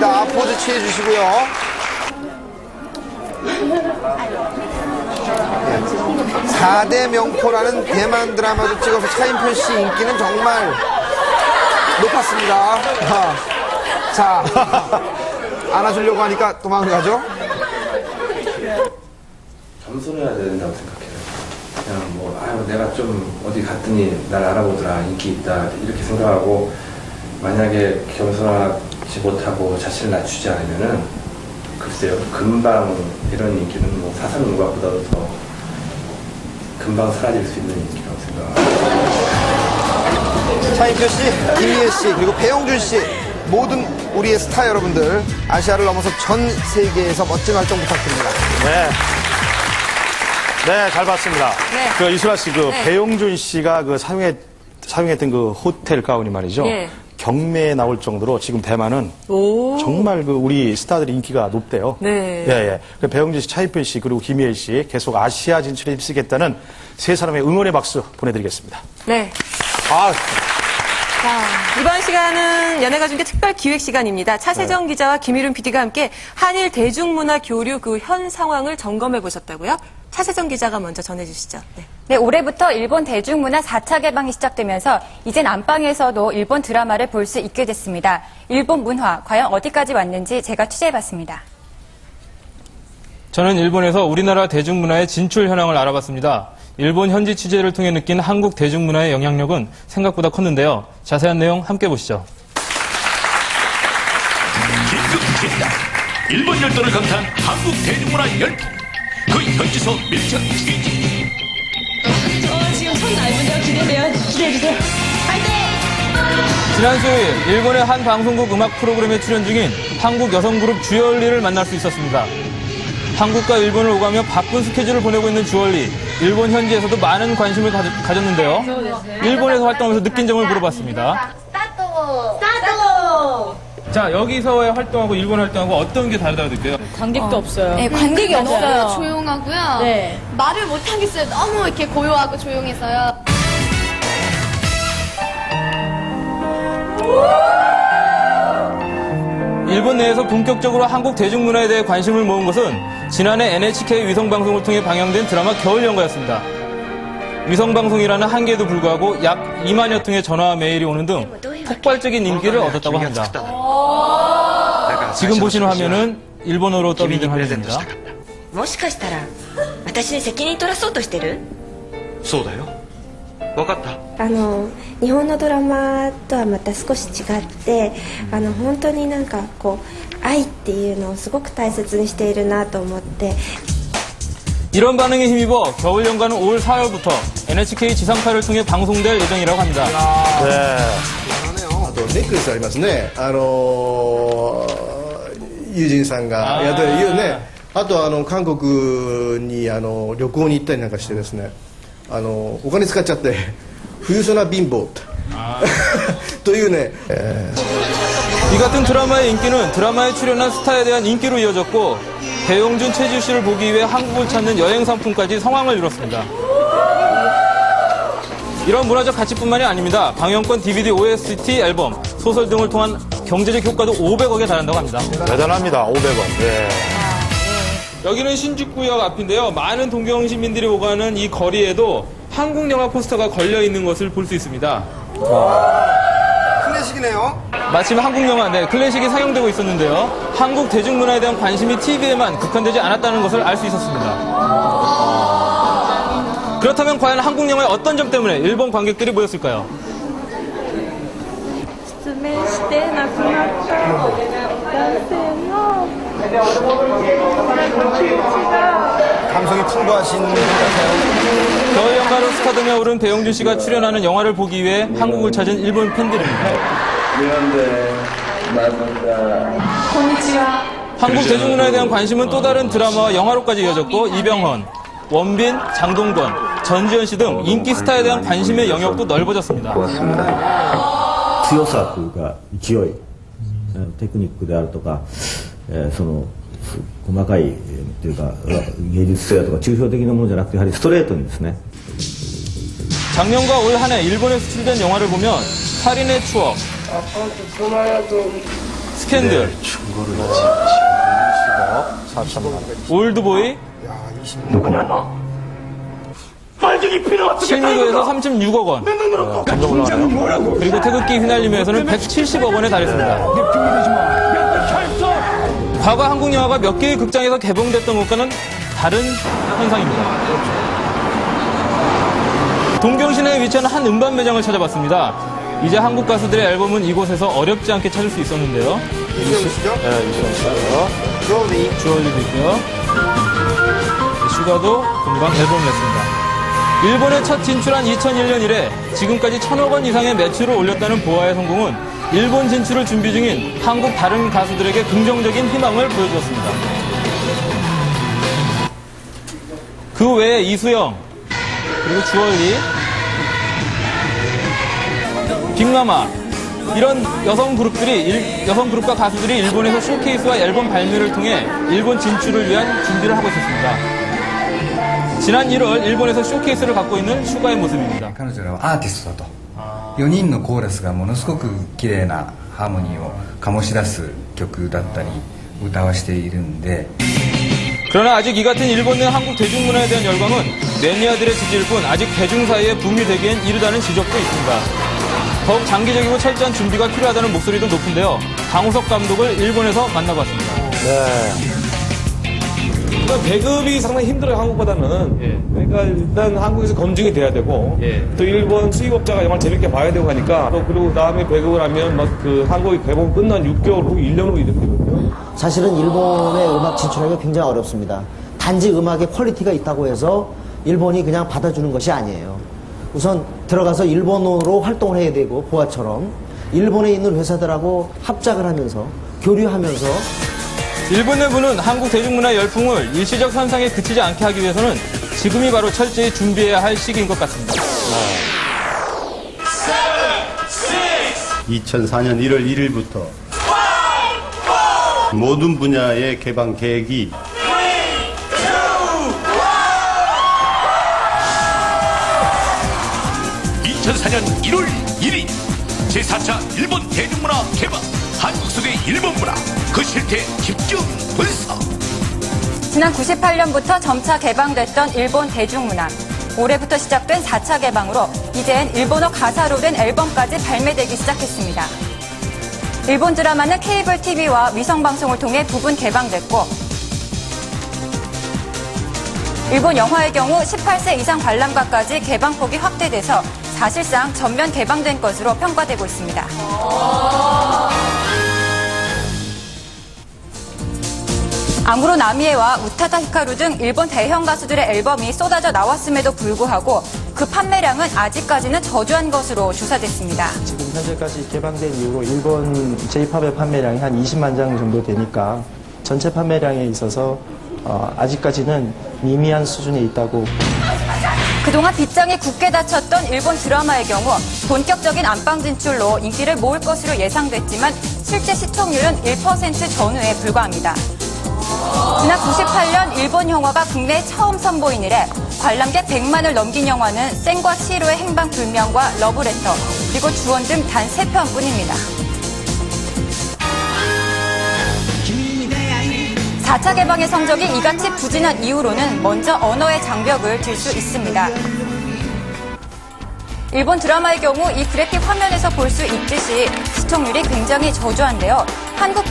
좋습니다. 포즈 취해주시고요. 4대 명포라는 대만 드라마도 찍어서 차인표 씨 인기는 정말 높았습니다. 자, 안아주려고 하니까 도망을 가죠? 겸손해야 된다고 생각해요. 그냥 뭐, 아유, 내가 좀 어디 갔더니 날 알아보더라, 인기 있다, 이렇게 생각하고, 만약에 겸손하지 못하고 자신을 낮추지 않으면은, 글쎄요, 금방 이런 인기는 뭐 사상 누각보다도 더 금방 사라질 수 있는 인기라고 생각합니다. 차인표 씨, 김희애 씨, 그리고 배용준 씨, 모든 우리의 스타 여러분들, 아시아를 넘어서 전 세계에서 멋진 활동 부탁드립니다. 네. 네, 잘 봤습니다. 네. 그 이수라 씨, 그 네. 배용준 씨가 그 사용했던 그 호텔 가운이 말이죠. 네. 경매에 나올 정도로 지금 대만은 오. 정말 그 우리 스타들의 인기가 높대요. 네. 예, 예. 그 배용준 씨, 차인표 씨, 그리고 김희애 씨 계속 아시아 진출에 힘쓰겠다는 세 사람의 응원의 박수 보내드리겠습니다. 네. 아, 자, 이번 시간은 연예가중계 특별 기획 시간입니다. 차세정 기자와 김일훈 PD가 함께 한일 대중문화 교류 그 현 상황을 점검해 보셨다고요? 차세정 기자가 먼저 전해주시죠. 네. 네, 올해부터 일본 대중문화 4차 개방이 시작되면서 이젠 안방에서도 일본 드라마를 볼 수 있게 됐습니다. 일본 문화, 과연 어디까지 왔는지 제가 취재해봤습니다. 저는 일본에서 우리나라 대중문화의 진출 현황을 알아봤습니다. 일본 현지 취재를 통해 느낀 한국 대중문화의 영향력은 생각보다 컸는데요. 자세한 내용 함께 보시죠. 긴급입니다. 일본 열도를 강타한 한국 대중문화 열풍. 그 현지서 밀착 취재. 지금 첫 라이브인데요. 기대돼요. 기대해주세요. 화이팅! 지난 수요일 일본의 한 방송국 음악 프로그램에 출연 중인 한국 여성 그룹 주얼리를 만날 수 있었습니다. 한국과 일본을 오가며 바쁜 스케줄을 보내고 있는 주얼리. 일본 현지에서도 많은 관심을 가졌는데요. 일본에서 활동하면서 느낀 점을 물어봤습니다. 스타트! 자, 여기서의 활동하고 일본 활동하고 어떤 게 다르다고 느껴요? 관객도 없어요. 네, 관객이 없어요. 조용하고요. 네. 말을 못 하겠어요. 너무 이렇게 고요하고 조용해서요. 일본 내에서 본격적으로 한국 대중문화에 대해 관심을 모은 것은 지난해 NHK 위성방송을 통해 방영된 드라마 겨울연가였습니다. 위성방송이라는 한계에도 불구하고 약 2만여 통의 전화와 메일이 오는 등 폭발적인 인기를 얻었다고 합니다. 지금 보시는 화면은 일본어로 더빙된 화면입니다. もしかしたら、私に責任取らそうとしてる？そうだよ。わかった。日本のドラマとはまた少し違って、本当になんかこう、愛っていうのをすごく大切にしているなと思って。 이런 반응에 힘입어 겨울연가는 올 4월부터 NHK 지상파를 통해 방송될 예정이라고 합니다. 네. あとネックレスありますね。友人さんがやってるね。あと韓国に旅行に行ったりなんかしてですね。お金使っちゃって冬ソナ貧乏というね。 이 같은 드라마의 인기는 드라마에 출연한 스타에 대한 인기로 이어졌고 배용준, 최지우 씨를 보기 위해 한국을 찾는 여행 상품까지 성황을 이뤘습니다. 이런 문화적 가치뿐만이 아닙니다. 방영권 DVD, OST, 앨범, 소설 등을 통한 경제적 효과도 500억에 달한다고 합니다. 대단합니다. 500원. 예. 여기는 신주쿠역 앞인데요. 많은 동경 시민들이 오가는 이 거리에도 한국 영화 포스터가 걸려 있는 것을 볼 수 있습니다. 클래식이네요. 마침 한국 영화 내 클래식이 상영되고 있었는데요. 한국 대중문화에 대한 관심이 TV에만 국한되지 않았다는 것을 알 수 있었습니다. 그렇다면 과연 한국 영화의 어떤 점 때문에 일본 관객들이 모였을까요? 감성이 풍부하신 분 같아요. 겨울연가로 스타덤에 오른 배용준 씨가 출연하는 영화를 보기 위해 한국을 찾은 일본 팬들입니다. 한국 대중문화에 대한 관심은 또 다른 드라마와 영화로까지 이어졌고 이병헌, 원빈, 장동건, 전지현 씨 등 인기 스타에 대한 관심의 영역도 넓어졌습니다. 強さというか勢い、テクニックであるとか、その細かいというか芸術性とか抽象的なものじゃなくてやはりストレートにですね。 작년과 올 한 해 일본에 수출된 영화를 보면 살인의 추억, 스캔들, 올드보이, 실미도에서 36억 원, 그리고 태극기 휘날리면서는 170억 원에 달했습니다. 과거 한국 영화가 몇 개의 극장에서 개봉됐던 것과는 다른 현상입니다. 동경시내에 위치한 한 음반 매장을 찾아봤습니다. 이제 한국 가수들의 앨범은 이곳에서 어렵지 않게 찾을 수 있었는데요. 이수영 씨죠? 네, 이수영 씨고요. 주얼리도 있고요. 슈가도 금방 앨범을 냈습니다. 일본에 첫 진출한 2001년 이래 지금까지 1,000억 원 이상의 매출을 올렸다는 보아의 성공은 일본 진출을 준비 중인 한국 다른 가수들에게 긍정적인 희망을 보여주었습니다. 그 외에 이수영, 그리고 주얼리, 빅마마, 이런 여성 그룹과 가수들이 일본에서 쇼케이스와 앨범 발매를 통해 일본 진출을 위한 준비를 하고 있었습니다. 지난 1월 일본에서 쇼케이스를 갖고 있는 슈가의 모습입니다. 彼女らはアーティストだと。4人のコーラスがものすごく綺麗なハーモニーを醸し出す曲だったり歌わしているんで 그러나 아직 이 같은 일본 내 한국 대중문화에 대한 열광은 매니아들의 지지일 뿐 아직 대중 사이에 붐이 되기엔 이르다는 지적도 있습니다. 더욱 장기적이고 철저한 준비가 필요하다는 목소리도 높은데요. 강우석 감독을 일본에서 만나봤습니다. 네. 배급이 상당히 힘들어요, 한국보다는. 그러니까 일단 한국에서 검증이 돼야 되고, 또 일본 수입업자가 영화를 재밌게 봐야 되고 하니까, 또 그리고 다음에 배급을 하면 막 그 한국이 개봉 끝난 6개월 후, 1년 후 이렇게 되거든요. 사실은 일본의 음악 진출하기가 굉장히 어렵습니다. 단지 음악의 퀄리티가 있다고 해서 일본이 그냥 받아주는 것이 아니에요. 우선 들어가서 일본어로 활동을 해야 되고, 보아처럼 일본에 있는 회사들하고 합작을 하면서, 교류하면서 일본 내부는 한국 대중문화 열풍을 일시적 현상에 그치지 않게 하기 위해서는 지금이 바로 철저히 준비해야 할 시기인 것 같습니다. 2004년 1월 1일부터 모든 분야의 개방 계획이 2004년 1월 1일 제4차 일본 대중문화 개방 한국 속의 일본 문화 그 실태 집중 분석. 지난 98년부터 점차 개방됐던 일본 대중문화. 올해부터 시작된 4차 개방으로 이젠 일본어 가사로 된 앨범까지 발매되기 시작했습니다. 일본 드라마는 케이블 TV와 위성방송을 통해 부분 개방됐고 일본 영화의 경우 18세 이상 관람가까지 개방폭이 확대돼서 사실상 전면 개방된 것으로 평가되고 있습니다. 아무로 나미에와 우타다 히카루 등 일본 대형 가수들의 앨범이 쏟아져 나왔음에도 불구하고 그 판매량은 아직까지는 저조한 것으로 조사됐습니다. 지금 현재까지 개방된 이후로 일본 J-팝의 판매량이 한 20만 장 정도 되니까 전체 판매량에 있어서 아직까지는 미미한 수준에 있다고. 그동안 빗장이 굳게 닫혔던 일본 드라마의 경우 본격적인 안방 진출로 인기를 모을 것으로 예상됐지만 실제 시청률은 1% 전후에 불과합니다. 지난 98년 일본 영화가 국내에 처음 선보인 이래 관람객 100만을 넘긴 영화는 센과 치히로의 행방불명과 러브레터 그리고 주원 등 단 3편뿐입니다. 4차 개방의 성적이 이같이 부진한 이후로는 먼저 언어의 장벽을 들 수 있습니다. 일본 드라마의 경우 이 그래픽 화면에서 볼 수 있듯이 시청률이 굉장히 저조한데요. 한국